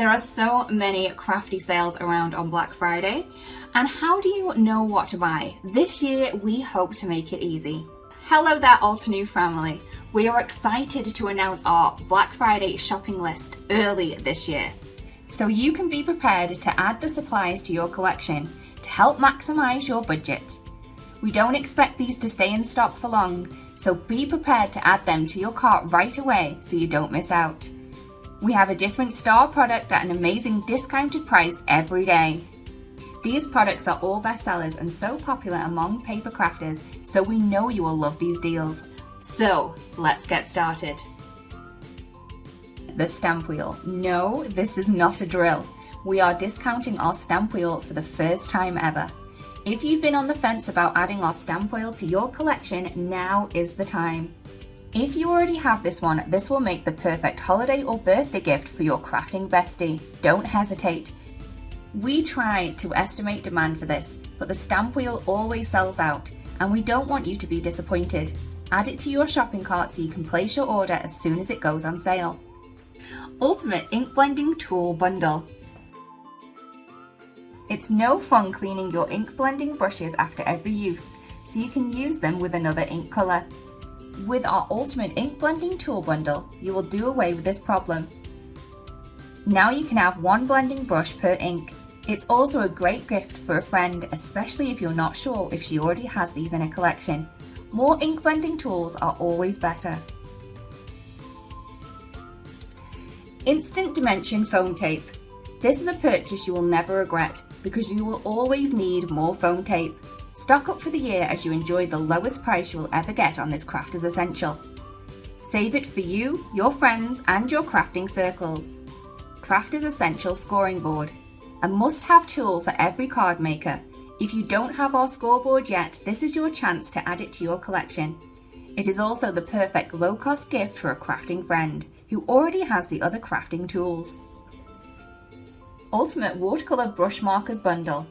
There are so many crafty sales around on Black Friday, and how do you know what to buy? This year we hope to make it easy. Hello there Altenew family, we are excited to announce our Black Friday shopping list early this year. So you can be prepared to add the supplies to your collection to help maximise your budget. We don't expect these to stay in stock for long, so be prepared to add them to your cart right away so you don't miss out. We have a different star product at an amazing discounted price every day. These products are all bestsellers and so popular among paper crafters, so we know you will love these deals. So let's get started. The stamp wheel. No, this is not a drill. We are discounting our stamp wheel for the first time ever. If you've been on the fence about adding our stamp wheel to your collection, now is the time. If you already have this one, this will make the perfect holiday or birthday gift for your crafting bestie. Don't hesitate. We tried to estimate demand for this, but the stamp wheel always sells out, and we don't want you to be disappointed. Add it to your shopping cart so you can place your order as soon as it goes on sale. Ultimate Ink Blending Tool Bundle. It's no fun cleaning your ink blending brushes after every use, so you can use them with another ink colour. With our Ultimate Ink Blending Tool Bundle, you will do away with this problem. Now you can have one blending brush per ink. It's also a great gift for a friend, especially if you're not sure if she already has these in her collection. More ink blending tools are always better. Instant Dimension Foam Tape. This is a purchase you will never regret because you will always need more foam tape. Stock up for the year as you enjoy the lowest price you will ever get on this crafter's essential. Save it for you, your friends and your crafting circles. Crafter's Essential Scoring Board. A must-have tool for every card maker. If you don't have our scoreboard yet, this is your chance to add it to your collection. It is also the perfect low-cost gift for a crafting friend who already has the other crafting tools. Ultimate Watercolor Brush Markers Bundle.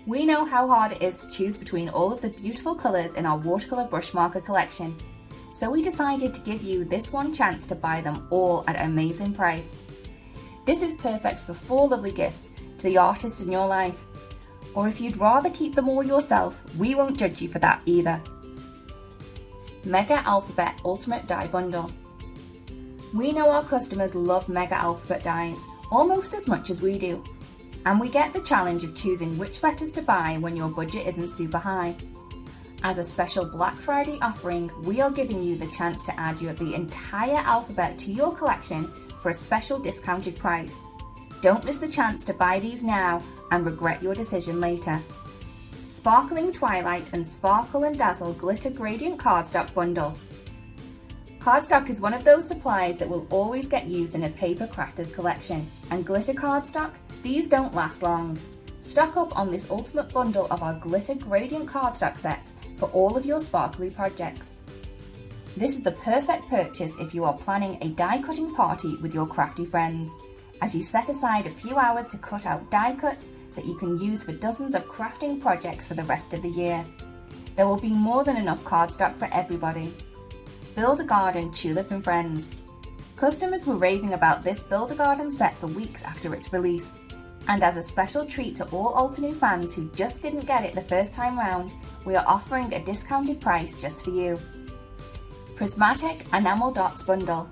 We know how hard it is to choose between all of the beautiful colours in our watercolor brush marker collection, so we decided to give you this one chance to buy them all at an amazing price. This is perfect for 4 lovely gifts to the artist in your life, or if you'd rather keep them all yourself, we won't judge you for that either. Mega Alphabet Ultimate Die Bundle. We know our customers love Mega Alphabet dies almost as much as we do, and we get the challenge of choosing which letters to buy when your budget isn't super high. As a special Black Friday offering, we are giving you the chance to add the entire alphabet to your collection for a special discounted price. Don't miss the chance to buy these now and regret your decision later. Sparkling Twilight and Sparkle and Dazzle Glitter Gradient Cardstock Bundle. Cardstock is one of those supplies that will always get used in a paper crafter's collection, and glitter cardstock, these don't last long. Stock up on this ultimate bundle of our glitter gradient cardstock sets for all of your sparkly projects. This is the perfect purchase if you are planning a die cutting party with your crafty friends, as you set aside a few hours to cut out die cuts that you can use for dozens of crafting projects for the rest of the year. There will be more than enough cardstock for everybody. Build a Garden Tulip and Friends. Customers were raving about this Build a Garden set for weeks after its release, and as a special treat to all Altenew fans who just didn't get it the first time round, we are offering a discounted price just for you. Prismatic Enamel Dots Bundle.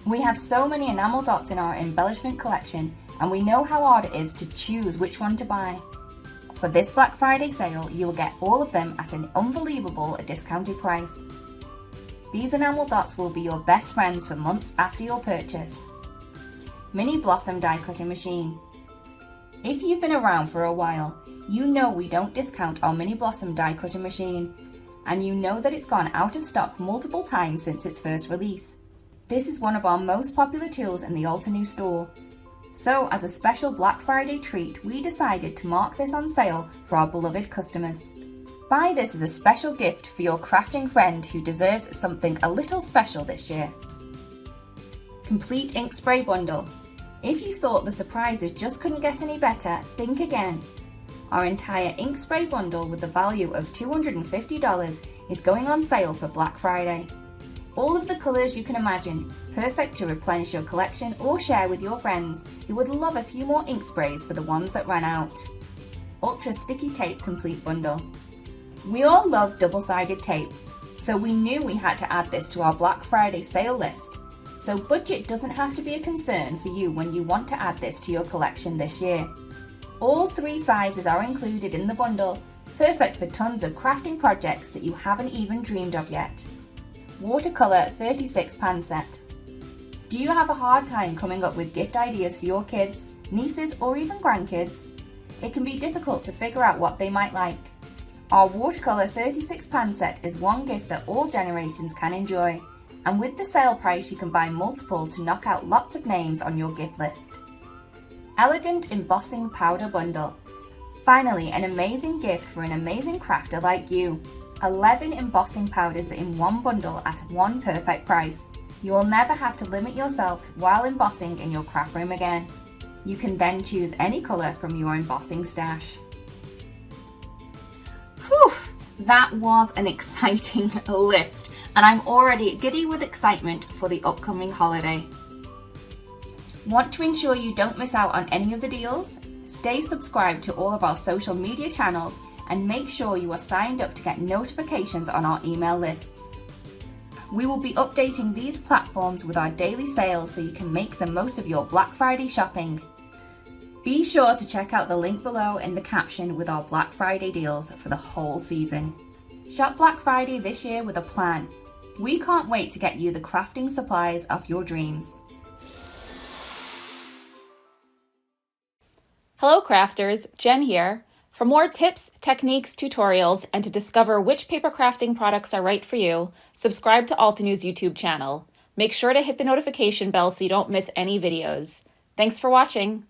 We have so many enamel dots in our embellishment collection, and we know how hard it is to choose which one to buy. For this Black Friday sale, you will get all of them at an unbelievable discounted price. These enamel dots will be your best friends for months after your purchase. Mini Blossom Die Cutting Machine. If you've been around for a while, you know we don't discount our Mini Blossom Die Cutting Machine, and you know that it's gone out of stock multiple times since its first release. This is one of our most popular tools in the Altenew store. So as a special Black Friday treat, we decided to mark this on sale for our beloved customers. Buy this as a special gift for your crafting friend who deserves something a little special this year. Complete Ink Spray Bundle. If you thought the surprises just couldn't get any better, think again. Our entire ink spray bundle with the value of $250 is going on sale for Black Friday. All of the colours you can imagine, perfect to replenish your collection or share with your friends who would love a few more ink sprays for the ones that ran out. Ultra Sticky Tape Complete Bundle. We all love double-sided tape, so we knew we had to add this to our Black Friday sale list. So budget doesn't have to be a concern for you when you want to add this to your collection this year. All 3 sizes are included in the bundle, perfect for tons of crafting projects that you haven't even dreamed of yet. Watercolor 36 pan set. Do you have a hard time coming up with gift ideas for your kids, nieces or even grandkids? It can be difficult to figure out what they might like. Our Watercolor 36 pan set is one gift that all generations can enjoy, and with the sale price you can buy multiple to knock out lots of names on your gift list. Elegant Embossing Powder Bundle. Finally, an amazing gift for an amazing crafter like you. 11 embossing powders in one bundle at one perfect price. You will never have to limit yourself while embossing in your craft room again. You can then choose any colour from your embossing stash. Whew, that was an exciting list, and I'm already giddy with excitement for the upcoming holiday. Want to ensure you don't miss out on any of the deals? Stay subscribed to all of our social media channels and make sure you are signed up to get notifications on our email lists. We will be updating these platforms with our daily sales so you can make the most of your Black Friday shopping. Be sure to check out the link below in the caption with our Black Friday deals for the whole season. Shop Black Friday this year with a plan. We can't wait to get you the crafting supplies of your dreams. Hello crafters, Jen here. For more tips, techniques, tutorials, and to discover which paper crafting products are right for you, subscribe to Altenew's YouTube channel. Make sure to hit the notification bell so you don't miss any videos. Thanks for watching.